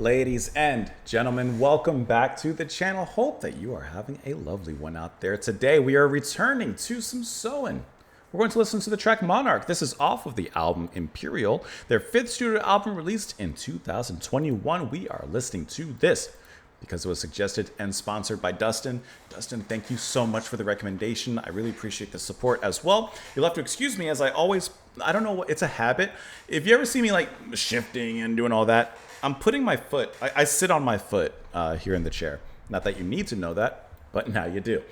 Ladies and gentlemen, welcome back to the channel. Hope that you are having a lovely one out there. Today we are returning to some Soen. We're going to listen to the track Monarch. This is off of the album Imperial, their 5th studio album released in 2021. We are listening to this because it was suggested and sponsored by Dustin. Dustin, thank you so much for the recommendation. I really appreciate the support as well. You'll have to excuse me as I don't know, it's a habit. If you ever see me like shifting and doing all that, I'm putting my foot, I sit on my foot here in the chair. Not that you need to know that, but now you do.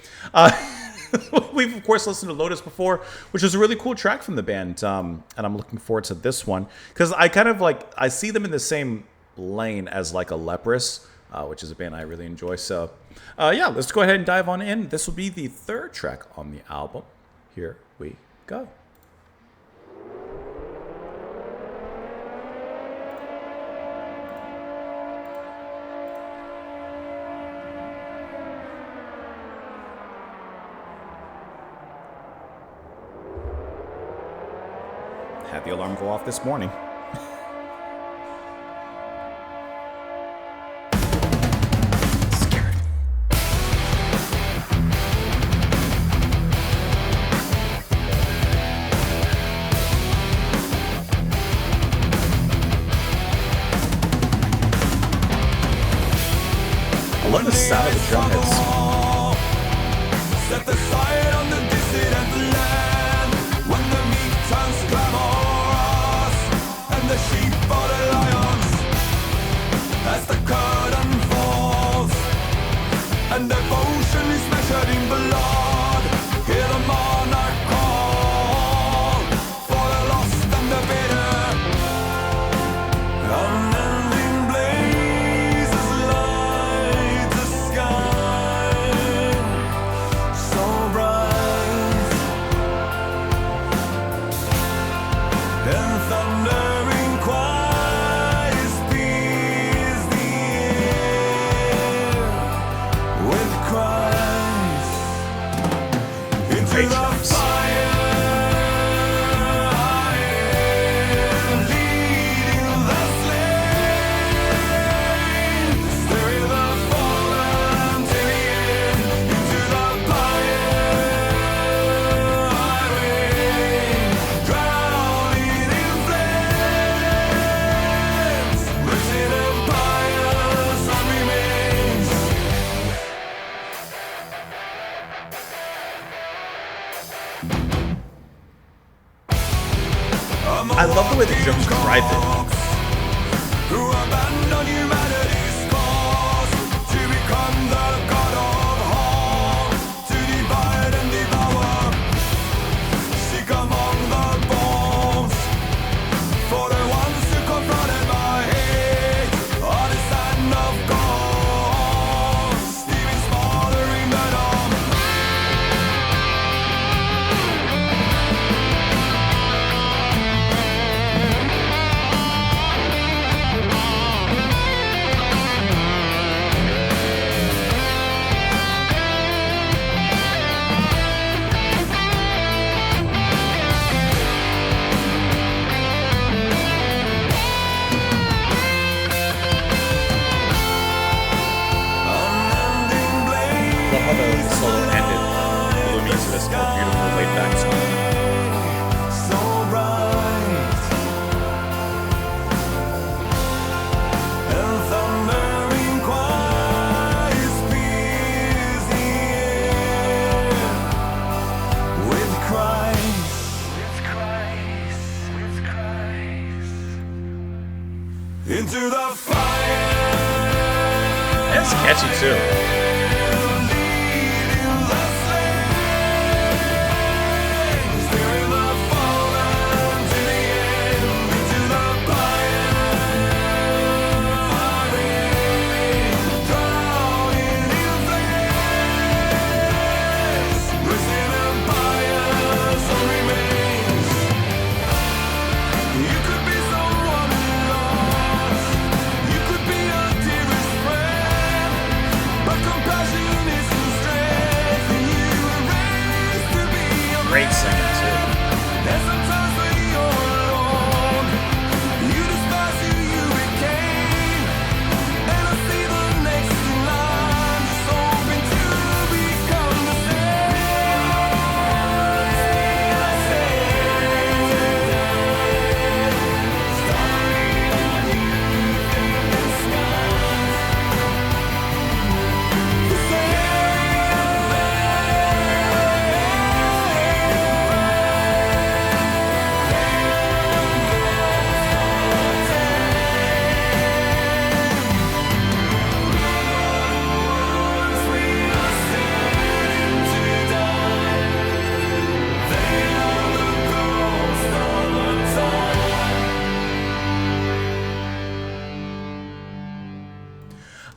We've, of course, listened to Lotus before, which is a really cool track from the band. And I'm looking forward to this one because I kind of I see them in the same lane as like a Leprous, which is a band I really enjoy. So, yeah, let's go ahead and dive on in. This will be the 3rd track on the album. Here we go. Had the alarm go off this morning. Scared. I love the sound of the drum hits. Set the fire on the dissident land when the meat turns glamorous and the sheep are the lions as the curtain falls and devotion is measured in blood. Hear the monarch call for the lost and the bitter. Unending blazes light the sky so bright, and thundering cries pierce the air with cries into Great the drums. fire, leading the slain, stirring the fallen to the end, into the fire, drowning in flames, losing empires, sun remains. I love the way the drums drive it. Who abandon humanity's cause to become the god of harm, to divide and devour, seek among the bones for the ones who confronted by hate on the stand of God, steaming smothering venom. Unending I love how the solo ended. Blew me into this more beautiful laid back song. so bright, and thundering cries pierce the air with cries, into the fire. It's catchy too. Leading the slain, steering the fallen to the end, into the fire, drowning in flames, losing empires, sun remains. You could be someone lost, you could be a dearest friend, but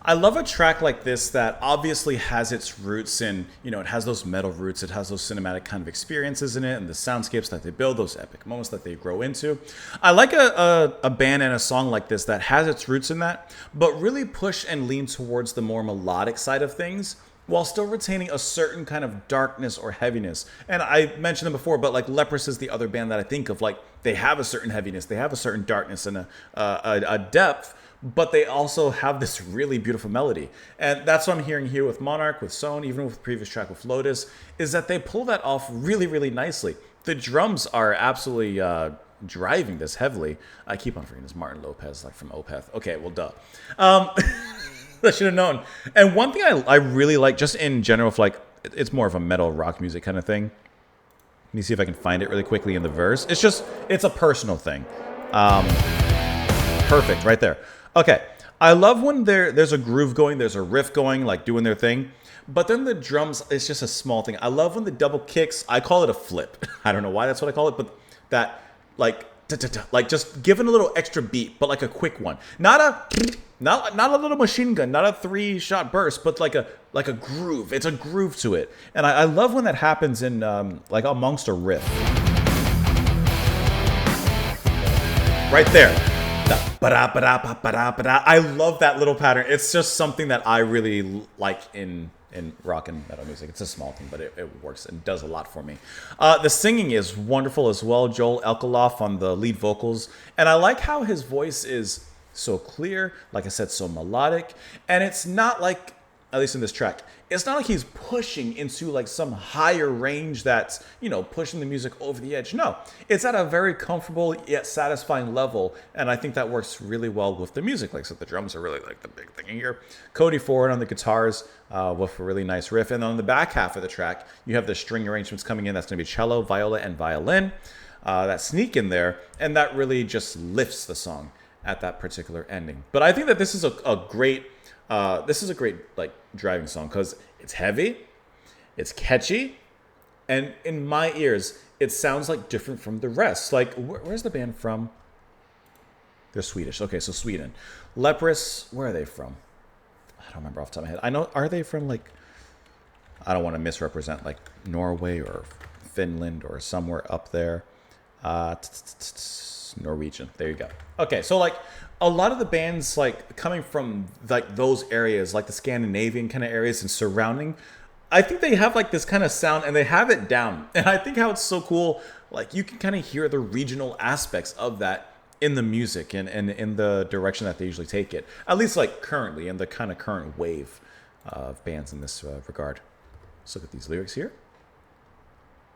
I love a track like this that obviously has its roots in, it has those metal roots, it has those cinematic kind of experiences in it, and the soundscapes that they build, those epic moments that they grow into. I like a band and a song like this that has its roots in that, but really push and lean towards the more melodic side of things, while still retaining a certain kind of darkness or heaviness. And I mentioned them before, but like Leprous is the other band that I think of. Like, they have a certain heaviness, they have a certain darkness and a depth, but they also have this really beautiful melody. And that's what I'm hearing here with Monarch, with Soen, even with the previous track with Lotus, is that they pull that off really, really nicely. The drums are absolutely driving this heavily. I keep on forgetting this Martin Lopez, like from Opeth. Okay, well, duh. I should have known. And one thing I really like, just in general, if like it's more of a metal rock music kind of thing. Let me see if I can find it really quickly in the verse. It's a personal thing. Perfect, right there. Okay, I love when there's a groove going, there's a riff going, like doing their thing. But then the drums, it's just a small thing. I love when the double kicks, I call it a flip. I don't know why that's what I call it, but that like just giving a little extra beat, but like a quick one. Not a little machine gun, not a 3-shot burst, but like a groove. It's a groove to it. And I love when that happens in like amongst a riff. Right there. I love that little pattern. It's just something that I really like in rock and metal music. It's a small thing, but it works and does a lot for me. The singing is wonderful as well. Joel Elkaloff on the lead vocals. And I like how his voice is so clear, like I said, so melodic. And it's not like, at least in this track, it's not like he's pushing into like some higher range that's, pushing the music over the edge. No, it's at a very comfortable yet satisfying level. And I think that works really well with the music. Like I said, the drums are really like the big thing here. Cody Ford on the guitars with a really nice riff. And on the back half of the track, you have the string arrangements coming in. That's going to be cello, viola, and violin that sneak in there. And that really just lifts the song at that particular ending. But I think that this is a great like driving song because it's heavy, it's catchy, and in my ears it sounds like different from the rest. Like where's the band from? They're Swedish. Okay, so Sweden. Leprous, where are they from? I don't remember off the top of my head. I know, are they from like, I don't want to misrepresent, like Norway or Finland or somewhere up there. Norwegian. There you go. Okay, so like a lot of the bands like coming from like those areas, like the Scandinavian kind of areas and surrounding, I think they have like this kind of sound and they have it down. And I think how it's so cool, like you can kind of hear the regional aspects of that in the music and in the direction that they usually take it. At least like currently in the kind of current wave of bands in this regard. Let's look at these lyrics here.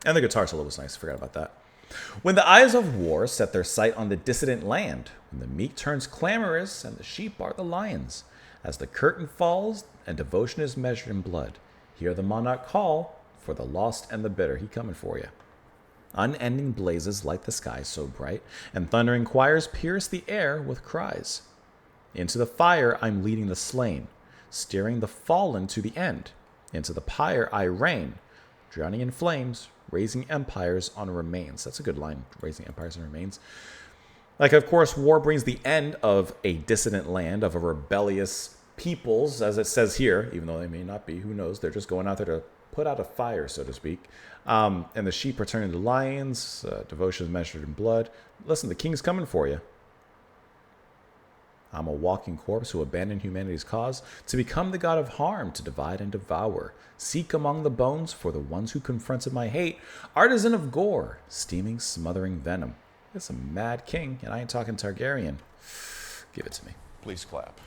And the guitar solo was nice. Forgot about that. When the eyes of war set their sight on the dissident land, when the meat turns clamorous and the sheep are the lions, as the curtain falls and devotion is measured in blood, hear the monarch call for the lost and the bitter. He coming for you. Unending blazes light the sky so bright, and thundering choirs pierce the air with cries. Into the fire I'm leading the slain, steering the fallen to the end. Into the pyre I reign, drowning in flames, raising empires on remains. That's a good line, raising empires on remains. Like, of course, war brings the end of a dissident land, of a rebellious peoples, as it says here, even though they may not be, who knows? They're just going out there to put out a fire, so to speak. And the sheep are turning to lions, devotion is measured in blood. Listen, the king's coming for you. I'm a walking corpse who abandoned humanity's cause to become the god of harm, to divide and devour. Seek among the bones for the ones who confronted my hate. Artisan of gore, steaming, smothering venom. It's a mad king, and I ain't talking Targaryen. Give it to me. Please clap.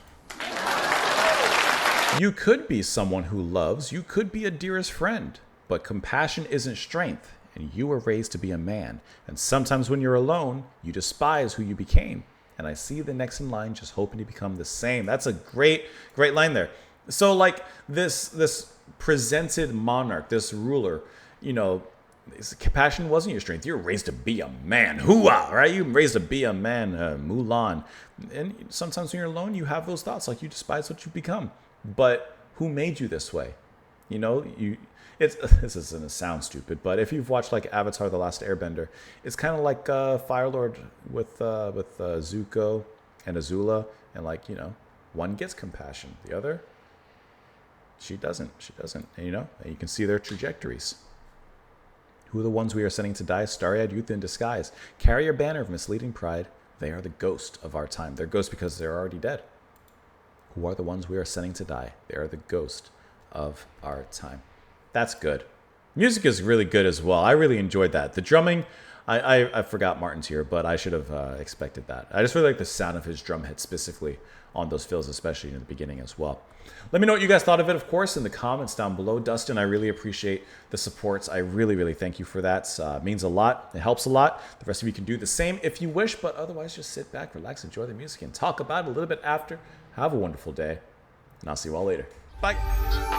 You could be someone who loves. You could be a dearest friend. But compassion isn't strength, and you were raised to be a man. And sometimes when you're alone, you despise who you became. And I see the next in line just hoping to become the same. That's a great line there. So like this presented monarch, this ruler, compassion wasn't your strength. You were raised to be a man. Hooah, right? You were raised to be a man, Mulan. And sometimes when you're alone, you have those thoughts like you despise what you become. But who made you this way? This is going to sound stupid, but if you've watched like Avatar: The Last Airbender, it's kind of like Fire Lord with Zuko and Azula, and One gets compassion. The other, she doesn't. She doesn't. And, you can see their trajectories. Who are the ones we are sending to die? Starry-eyed youth in disguise. Carry your banner of misleading pride. They are the ghost of our time. They're ghosts because they're already dead. Who are the ones we are sending to die? They are the ghost of our time. That's good. Music is really good as well. I really enjoyed that. The drumming, I forgot Martin's here, but I should have expected that. I just really like the sound of his drum hit specifically on those fills, especially in the beginning as well. Let me know what you guys thought of it, of course, in the comments down below. Dustin, I really appreciate the supports. I really, really thank you for that. It means a lot. It helps a lot. The rest of you can do the same if you wish, but otherwise just sit back, relax, enjoy the music, and talk about it a little bit after. Have a wonderful day, and I'll see you all later. Bye.